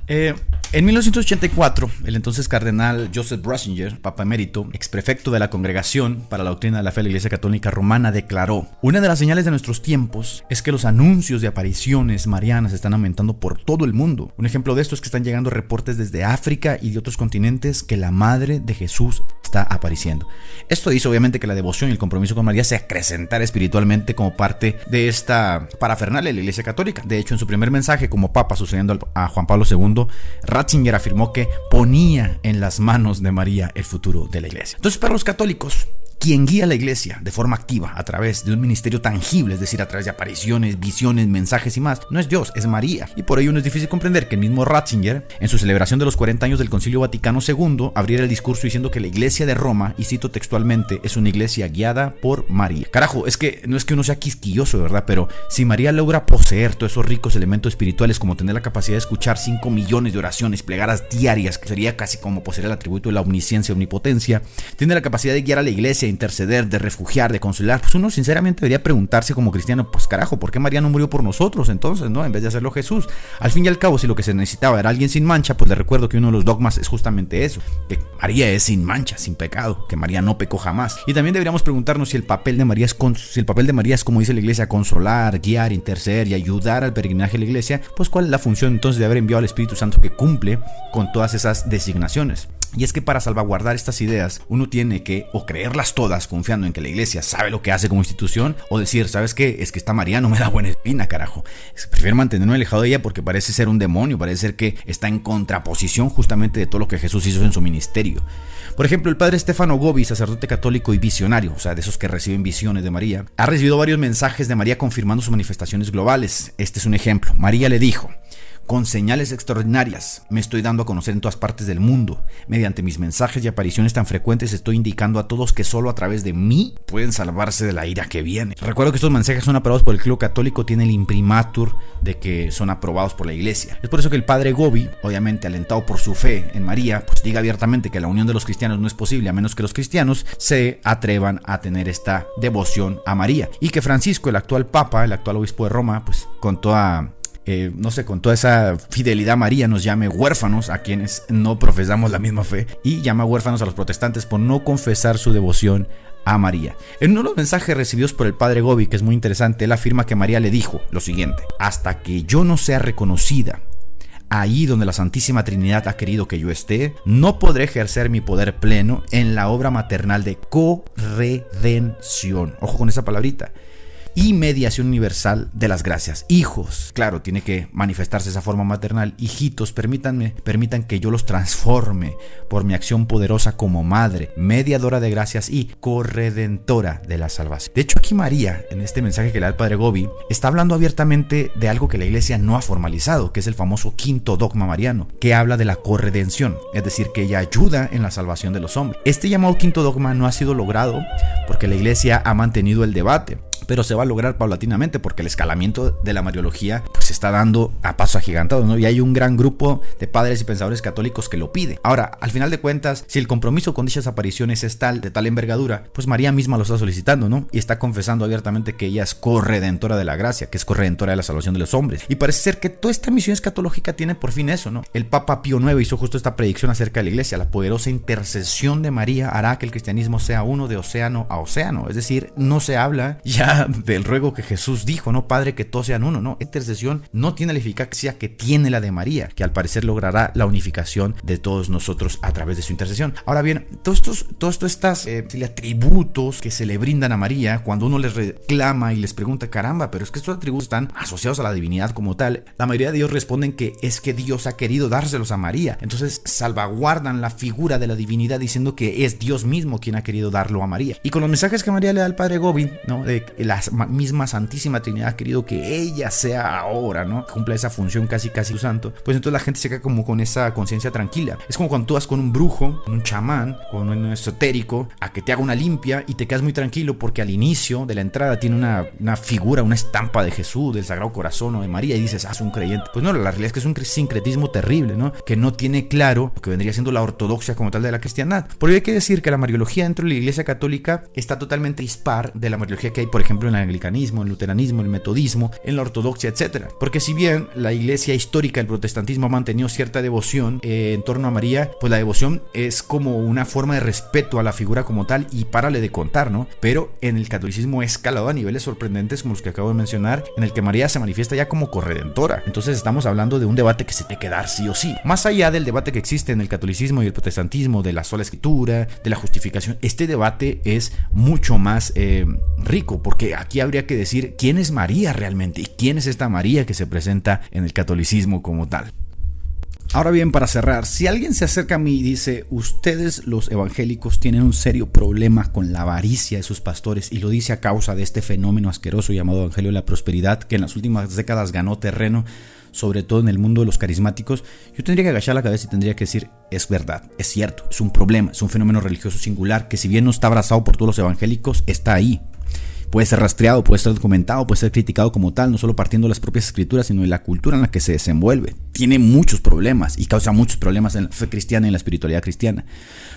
En 1984, el entonces cardenal Joseph Ratzinger, Papa Emérito, exprefecto de la Congregación para la Doctrina de la Fe de la Iglesia Católica Romana, declaró: una de las señales de nuestros tiempos es que los anuncios de apariciones marianas están aumentando por todo el mundo. Un ejemplo de esto es que están llegando reportes desde África y de otros continentes que la Madre de Jesús está apareciendo. Esto hizo obviamente que la devoción y el compromiso con María se acrecentara espiritualmente como parte de esta parafernalia de la Iglesia Católica. De hecho, en su primer mensaje como Papa sucediendo a Juan Pablo II, Ratzinger afirmó que ponía en las manos de María el futuro de la Iglesia. Entonces, para los católicos, quien guía a la Iglesia de forma activa a través de un ministerio tangible, es decir, a través de apariciones, visiones, mensajes y más, no es Dios, es María. Y por ello no es difícil comprender que el mismo Ratzinger, en su celebración de los 40 años del Concilio Vaticano II, abriera el discurso diciendo que la Iglesia de Roma, y cito textualmente, es una iglesia guiada por María. Carajo, es que no es que uno sea quisquilloso, ¿verdad? Pero si María logra poseer todos esos ricos elementos espirituales, como tener la capacidad de escuchar 5 millones de oraciones plegadas diarias, que sería casi como poseer el atributo de la omnisciencia y omnipotencia, tiene la capacidad de guiar a la Iglesia, interceder, de refugiar, de consolar, pues uno sinceramente debería preguntarse como cristiano, pues carajo, ¿por qué María no murió por nosotros entonces, no? En vez de hacerlo Jesús. Al fin y al cabo, si lo que se necesitaba era alguien sin mancha, pues le recuerdo que uno de los dogmas es justamente eso, que María es sin mancha, sin pecado, que María no pecó jamás. Y también deberíamos preguntarnos si el papel de María es, como dice la Iglesia, consolar, guiar, interceder y ayudar al peregrinaje de la Iglesia, pues cuál es la función entonces de haber enviado al Espíritu Santo que cumple con todas esas designaciones. Y es que para salvaguardar estas ideas, uno tiene que o creerlas todas confiando en que la Iglesia sabe lo que hace como institución, o decir, ¿sabes qué? Es que esta María no me da buena espina, carajo. Prefiero mantenerme alejado de ella porque parece ser un demonio, parece ser que está en contraposición justamente de todo lo que Jesús hizo en su ministerio. Por ejemplo, el padre Stefano Gobi, sacerdote católico y visionario, o sea, de esos que reciben visiones de María, ha recibido varios mensajes de María confirmando sus manifestaciones globales. Este es un ejemplo. María le dijo: con señales extraordinarias me estoy dando a conocer en todas partes del mundo. Mediante mis mensajes y apariciones tan frecuentes estoy indicando a todos que solo a través de mí pueden salvarse de la ira que viene. Recuerdo que estos mensajes son aprobados por el clero católico, tiene el imprimatur de que son aprobados por la Iglesia. Es por eso que el padre Gobi, obviamente alentado por su fe en María, pues diga abiertamente que la unión de los cristianos no es posible a menos que los cristianos se atrevan a tener esta devoción a María. Y que Francisco, el actual papa, el actual obispo de Roma, pues con toda esa fidelidad a María nos llame huérfanos a quienes no profesamos la misma fe, y llama huérfanos a los protestantes por no confesar su devoción a María. En uno de los mensajes recibidos por el padre Gobi, que es muy interesante, él afirma que María le dijo lo siguiente: hasta que yo no sea reconocida ahí donde la Santísima Trinidad ha querido que yo esté, no podré ejercer mi poder pleno en la obra maternal de corredención. Ojo con esa palabrita. Y mediación universal de las gracias. Hijos, claro, tiene que manifestarse esa forma maternal. Hijitos, permitan que yo los transforme por mi acción poderosa como madre, mediadora de gracias y corredentora de la salvación. De hecho, aquí María, en este mensaje que le da el padre Gobi, está hablando abiertamente de algo que la Iglesia no ha formalizado, que es el famoso quinto dogma mariano, que habla de la corredención, es decir, que ella ayuda en la salvación de los hombres. Este llamado quinto dogma no ha sido logrado porque la Iglesia ha mantenido el debate, pero se va a lograr paulatinamente porque el escalamiento de la mariología pues se está dando a pasos agigantados, ¿no? Y hay un gran grupo de padres y pensadores católicos que lo pide. Ahora, al final de cuentas, si el compromiso con dichas apariciones es de tal envergadura, pues María misma lo está solicitando, ¿no? Y está confesando abiertamente que ella es corredentora de la gracia, que es corredentora de la salvación de los hombres. Y parece ser que toda esta misión escatológica tiene por fin eso, ¿no? El Papa Pío IX hizo justo esta predicción acerca de la Iglesia: la poderosa intercesión de María hará que el cristianismo sea uno de océano a océano. Es decir, no se habla ya del ruego que Jesús dijo, ¿no? Padre, que todos sean uno, ¿no? Intercesión no tiene la eficacia que tiene la de María, que al parecer logrará la unificación de todos nosotros a través de su intercesión. Ahora bien, todos estos atributos que se le brindan a María, cuando uno les reclama y les pregunta, caramba, pero es que estos atributos están asociados a la divinidad como tal, la mayoría de ellos responden que es que Dios ha querido dárselos a María. Entonces salvaguardan la figura de la divinidad diciendo que es Dios mismo quien ha querido darlo a María. Y con los mensajes que María le da al padre Gobi, ¿no? De las misma Santísima Trinidad ha querido que ella sea ahora, ¿no? Cumpla esa función casi su santo, pues entonces la gente se queda como con esa conciencia tranquila. Es como cuando tú vas con un brujo, con un chamán, con un esotérico, a que te haga una limpia y te quedas muy tranquilo porque al inicio de la entrada tiene una figura, una estampa de Jesús, del Sagrado Corazón o de María, y dices, es un creyente. Pues no, la realidad es que es un sincretismo terrible, ¿no? Que no tiene claro lo que vendría siendo la ortodoxia como tal de la cristiandad. Por ello hay que decir que la mariología dentro de la Iglesia Católica está totalmente dispar de la mariología que hay, por ejemplo, en el anglicanismo, en el luteranismo, en el metodismo, en la ortodoxia, etc. Porque si bien la iglesia histórica, el protestantismo, ha mantenido cierta devoción en torno a María, pues la devoción es como una forma de respeto a la figura como tal y párale de contar, ¿no? Pero en el catolicismo ha escalado a niveles sorprendentes como los que acabo de mencionar, en el que María se manifiesta ya como corredentora. Entonces estamos hablando de un debate que se tiene que dar sí o sí. Más allá del debate que existe en el catolicismo y el protestantismo de la sola escritura, de la justificación, este debate es mucho más rico, porque aquí habría que decir quién es María realmente y quién es esta María que se presenta en el catolicismo como tal. Ahora bien, para cerrar, si alguien se acerca a mí y dice: ustedes los evangélicos tienen un serio problema con la avaricia de sus pastores, y lo dice a causa de este fenómeno asqueroso llamado Evangelio de la Prosperidad, que en las últimas décadas ganó terreno, sobre todo en el mundo de los carismáticos, yo tendría que agachar la cabeza y tendría que decir: es verdad, es cierto, es un problema, es un fenómeno religioso singular que, si bien no está abrazado por todos los evangélicos, está ahí. Puede ser rastreado, puede ser documentado, puede ser criticado como tal, no solo partiendo de las propias escrituras, sino de la cultura en la que se desenvuelve. Tiene muchos problemas y causa muchos problemas en la fe cristiana y en la espiritualidad cristiana.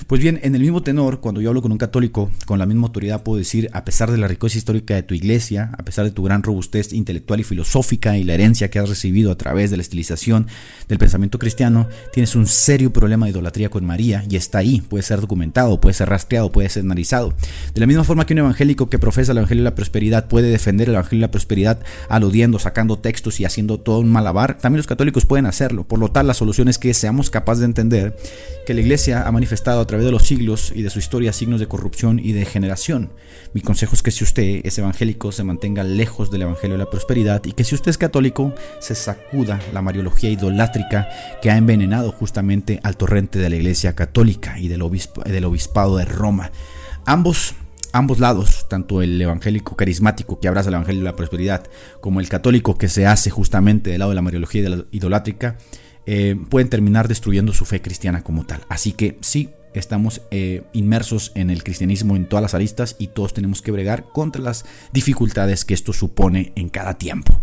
Pues bien, en el mismo tenor, cuando yo hablo con un católico, con la misma autoridad puedo decir: a pesar de la riqueza histórica de tu iglesia, a pesar de tu gran robustez intelectual y filosófica y la herencia que has recibido a través de la estilización del pensamiento cristiano, tienes un serio problema de idolatría con María, y está ahí, puede ser documentado, puede ser rastreado, puede ser analizado. De la misma forma que un evangélico que profesa el Evangelio de la Prosperidad puede defender el Evangelio de la Prosperidad aludiendo, sacando textos y haciendo todo un malabar, también los católicos pueden hacerlo. Por lo tal, la solución es que seamos capaces de entender que la iglesia ha manifestado a través de los siglos y de su historia signos de corrupción y de degeneración. Mi consejo es que, si usted es evangélico, se mantenga lejos del Evangelio de la Prosperidad, y que, si usted es católico, se sacuda la mariología idolátrica que ha envenenado justamente al torrente de la iglesia católica y del obispado de Roma. Ambos lados, tanto el evangélico carismático que abraza el Evangelio de la Prosperidad como el católico que se hace justamente del lado de la mariología y de la idolátrica, pueden terminar destruyendo su fe cristiana como tal. Así que sí, estamos inmersos en el cristianismo en todas las aristas, y todos tenemos que bregar contra las dificultades que esto supone en cada tiempo.